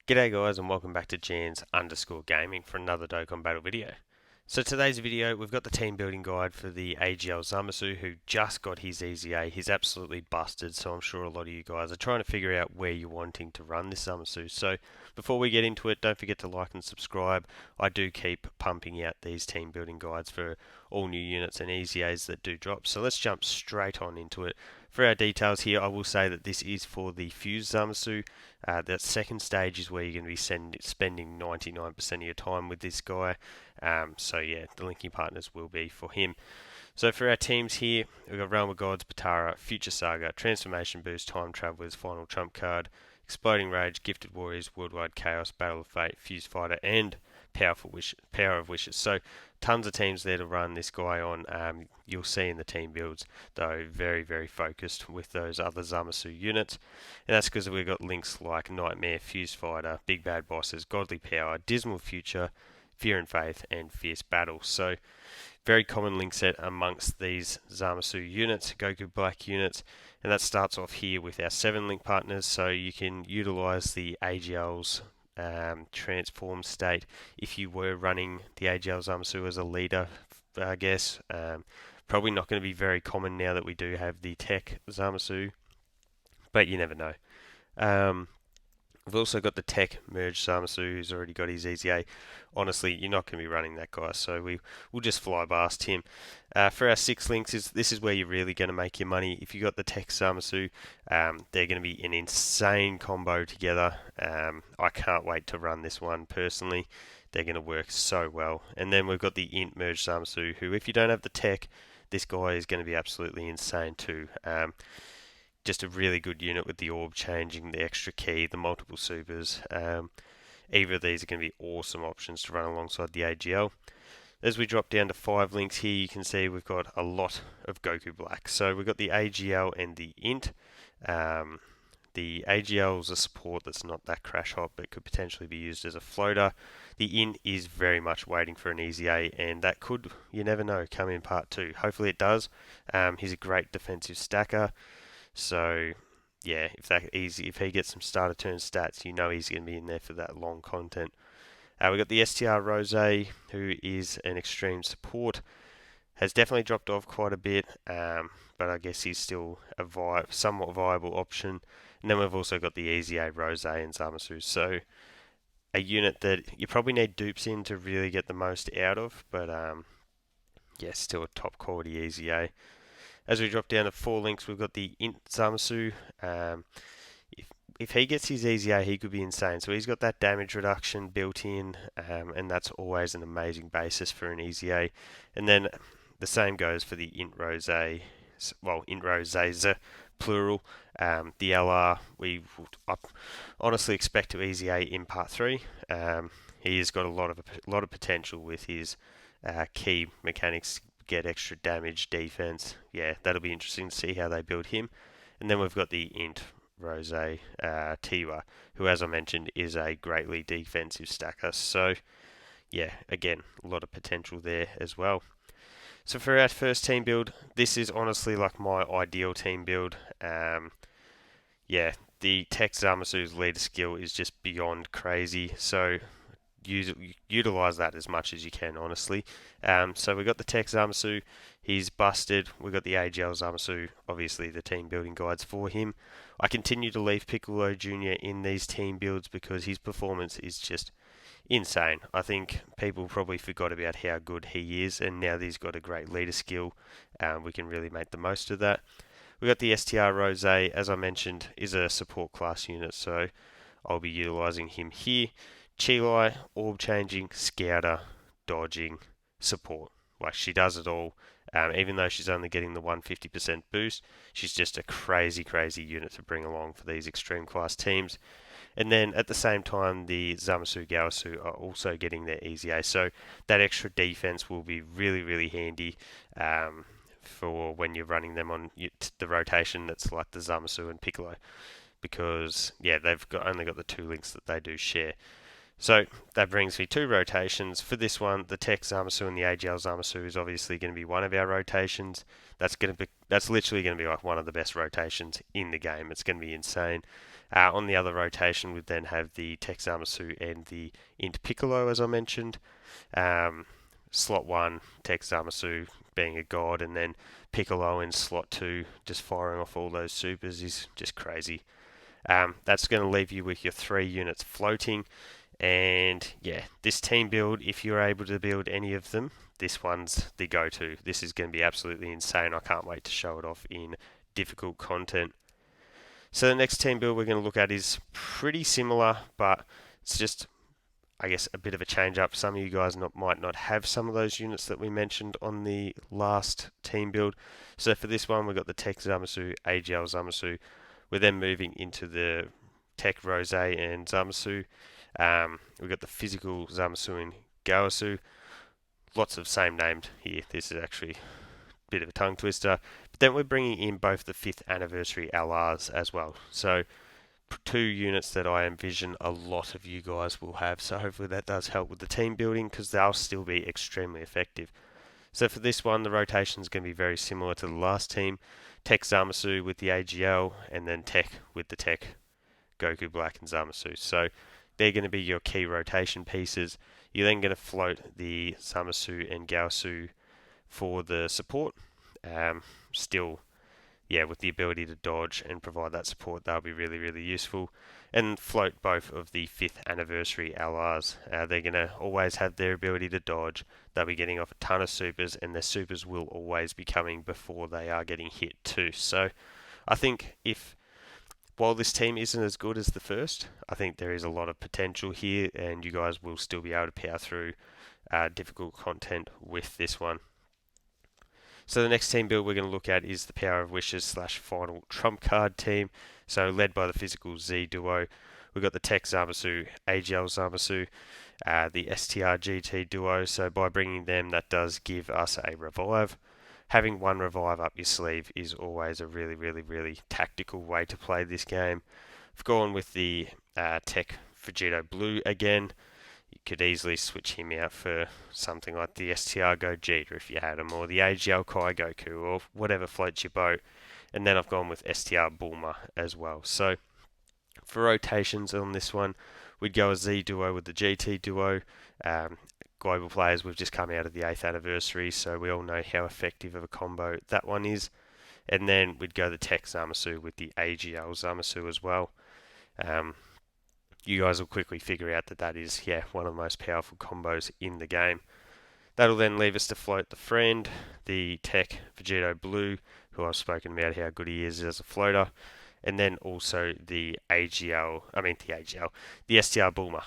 G'day guys and welcome back to Jans_Gaming for another Dokkan Battle video. So today's video we've got the team building guide for the AGL Zamasu who just got his EZA. He's absolutely busted, so I'm sure a lot of you guys are trying to figure out where you're wanting to run this Zamasu. So before we get into it, don't forget to like and subscribe. I do keep pumping out these team building guides for all new units and EZAs that do drop. So let's jump straight on into it. For our details here, I will say that this is for the Fuse Zamasu. That second stage is where you're going to be spending 99% of your time with this guy. So yeah, the linking partners will be for him. So for our teams here, we've got Realm of Gods, Patara, Future Saga, Transformation Boost, Time Travelers, Final Trump Card, Exploding Rage, Gifted Warriors, Worldwide Chaos, Battle of Fate, Fuse Fighter, and Power of Wishes. So tons of teams there to run this guy on. You'll see in the team builds, though, very focused with those other Zamasu units. And that's because we've got links like Nightmare, Fuse Fighter, Big Bad Bosses, Godly Power, Dismal Future, Fear and Faith, and Fierce Battle. So very common link set amongst these Zamasu units, Goku Black units, and that starts off here with our 7 link partners, so you can utilize the AGL's transform state if you were running the AGL Zamasu as a leader, I guess. Probably not going to be very common now that we do have the TEQ Zamasu, but you never know. We've also got the TEQ Merge Zamasu, who's already got his EZA. Honestly, you're not going to be running that guy, so we'll just fly past him. For our 6 links, this is where you're really going to make your money. If you got the TEQ Zamasu, they're going to be an insane combo together. I can't wait to run this one personally. They're going to work so well. And then we've got the Int Merge Zamasu, who if you don't have the TEQ, this guy is going to be absolutely insane too. Just a really good unit with the orb changing, the extra key, the multiple supers. Either of these are going to be awesome options to run alongside the AGL. As we drop down to 5 links here, you can see we've got a lot of Goku Black. So we've got the AGL and the Int. The AGL is a support that's not that crash hot, but could potentially be used as a floater. The Int is very much waiting for an EZA, and that could, you never know, come in part 2. Hopefully it does. He's a great defensive stacker. So yeah, if he gets some starter turn stats, you know he's going to be in there for that long content. We've got the STR Rose, who is an extreme support. Has definitely dropped off quite a bit, but I guess he's still a somewhat viable option. And then we've also got the EZA Rose and Zamasu. So a unit that you probably need dupes in to really get the most out of, but yeah, still a top quality EZA. As we drop down to 4 links, we've got the Int Zamasu. If he gets his EZA, he could be insane. So he's got that damage reduction built in, and that's always an amazing basis for an EZA. And then the same goes for the Int Rose, Int Roses, plural. The LR, we would honestly expect to EZA in part 3. He has got a lot of potential with his key mechanics. Get extra damage, defense. Yeah, that'll be interesting to see how they build him. And then we've got the Int Rose Tiwa, who, as I mentioned, is a greatly defensive stacker. So, yeah, again, a lot of potential there as well. So for our first team build, this is honestly like my ideal team build. Yeah, the TEQ Zamasu's leader skill is just beyond crazy. So utilize that as much as you can, honestly. So we've got the TEQ Zamasu, he's busted. We've got the AGL Zamasu, obviously the team building guides for him. I continue to leave Piccolo Jr. in these team builds because his performance is just insane. I think people probably forgot about how good he is, and now that he's got a great leader skill, we can really make the most of that. We've got the STR Rose, as I mentioned, is a support class unit, so I'll be utilizing him here. Chilai, orb changing, scouter, dodging, support. Like, she does it all. Even though she's only getting the 150% boost, she's just a crazy unit to bring along for these extreme class teams. And then at the same time, the Zamasu Gaosu are also getting their EZA, so that extra defense will be really handy for when you're running them on the rotation that's like the Zamasu and Piccolo, because yeah, they've only got the 2 links that they do share. So that brings me 2 rotations. For this one, the TEQ Zamasu and the AGL Zamasu is obviously going to be one of our rotations. That's literally going to be like one of the best rotations in the game. It's going to be insane. On the other rotation, we then have the TEQ Zamasu and the Int Piccolo, as I mentioned. Slot 1, TEQ Zamasu being a god, and then Piccolo in slot 2, just firing off all those supers is just crazy. That's going to leave you with your 3 units floating. And yeah, this team build, if you're able to build any of them, this one's the go-to. This is going to be absolutely insane. I can't wait to show it off in difficult content. So the next team build we're going to look at is pretty similar, but it's just, I guess, a bit of a change up. Some of you guys might not have some of those units that we mentioned on the last team build. So for this one, we've got the TEQ Zamasu, AGL Zamasu. We're then moving into the TEQ Rose and Zamasu. We've got the physical Zamasu and Gawasu. Lots of same named here. This is actually a bit of a tongue twister. But then we're bringing in both the 5th anniversary LRs as well. So 2 units that I envision a lot of you guys will have. So hopefully that does help with the team building, because they'll still be extremely effective. So for this one, the rotation is going to be very similar to the last team. TEQ Zamasu with the AGL, and then TEQ with the TEQ Goku Black and Zamasu. So they're going to be your key rotation pieces. You're then going to float the Zamasu and Gaosu for the support. Still, yeah, with the ability to dodge and provide that support, they'll be really, really useful. And float both of the 5th anniversary LRs. They're going to always have their ability to dodge. They'll be getting off a ton of supers, and their supers will always be coming before they are getting hit too. So I think while this team isn't as good as the first, I think there is a lot of potential here, and you guys will still be able to power through difficult content with this one. So the next team build we're going to look at is the Power of Wishes / Final Trump Card team. So led by the physical Z duo, we've got the TEQ Zamasu, AGL Zamasu, the STR GT duo. So by bringing them, that does give us a revive. Having 1 revive up your sleeve is always a really, really, really tactical way to play this game. I've gone with the TEQ Vegito Blue again. You could easily switch him out for something like the STR Gogeta if you had him, or the AGL Kai Goku, or whatever floats your boat. And then I've gone with STR Bulma as well. So for rotations on this one, we'd go a Z duo with the GT duo. Global players, we've just come out of the 8th anniversary, so we all know how effective of a combo that one is. And then we'd go the TEQ Zamasu with the AGL Zamasu as well. You guys will quickly figure out that is, one of the most powerful combos in the game. That'll then leave us to float the friend, the TEQ Vegito Blue, who I've spoken about how good he is as a floater, and then also the STR Bulma.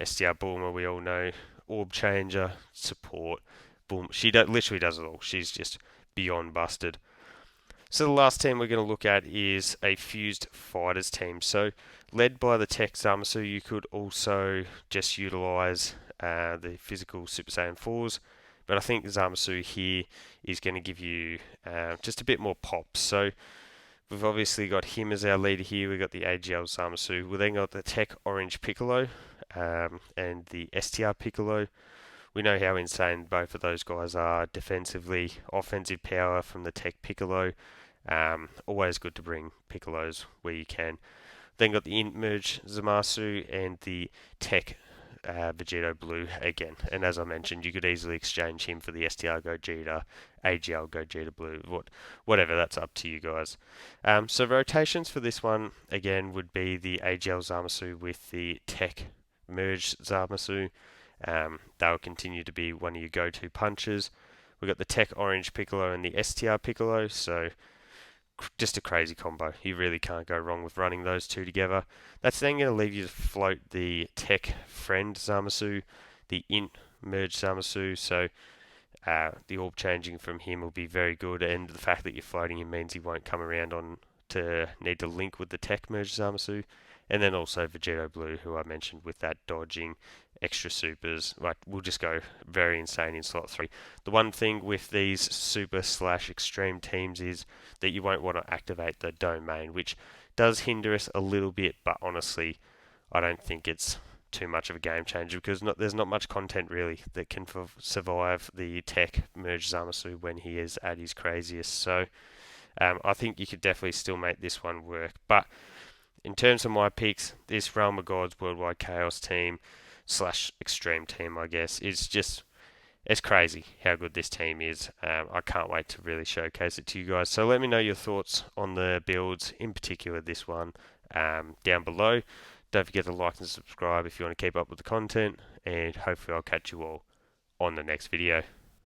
STR Bulma, we all know, orb changer, support, boom. She literally does it all. She's just beyond busted. So the last team we're going to look at is a fused fighters team. So led by the TEQ Zamasu, you could also just utilize the physical Super Saiyan 4s, but I think Zamasu here is going to give you just a bit more pop. So we've obviously got him as our leader here. We've got the AGL Zamasu. We've then got the TEQ Orange Piccolo and the STR Piccolo. We know how insane both of those guys are defensively. Offensive power from the TEQ Piccolo. Always good to bring Piccolos where you can. Then got the Int Merge Zamasu and the TEQ Vegito Blue again. And as I mentioned, you could easily exchange him for the STR Gogeta, AGL Gogeta Blue, whatever, that's up to you guys. So rotations for this one, again, would be the AGL Zamasu with the TEQ Merge Zamasu. They'll continue to be one of your go-to punches. We've got the TEQ Orange Piccolo and the STR Piccolo, so just a crazy combo. You really can't go wrong with running those two together. That's then going to leave you to float the TEQ Friend Zamasu, the Int Merge Zamasu, so the orb changing from him will be very good, and the fact that you're floating him means he won't come around on to need to link with the TEQ Merge Zamasu. And then also Vegito Blue, who I mentioned with that dodging, extra supers, we'll just go very insane in slot 3. The one thing with these super / extreme teams is that you won't want to activate the domain, which does hinder us a little bit, but honestly, I don't think it's too much of a game changer, because there's not much content really that can survive the TEQ Merge Zamasu when he is at his craziest. So I think you could definitely still make this one work, but in terms of my picks, this Realm of Gods Worldwide Chaos team slash Extreme team, I guess, is just, it's crazy how good this team is. I can't wait to really showcase it to you guys. So let me know your thoughts on the builds, in particular this one, down below. Don't forget to like and subscribe if you want to keep up with the content, and hopefully I'll catch you all on the next video.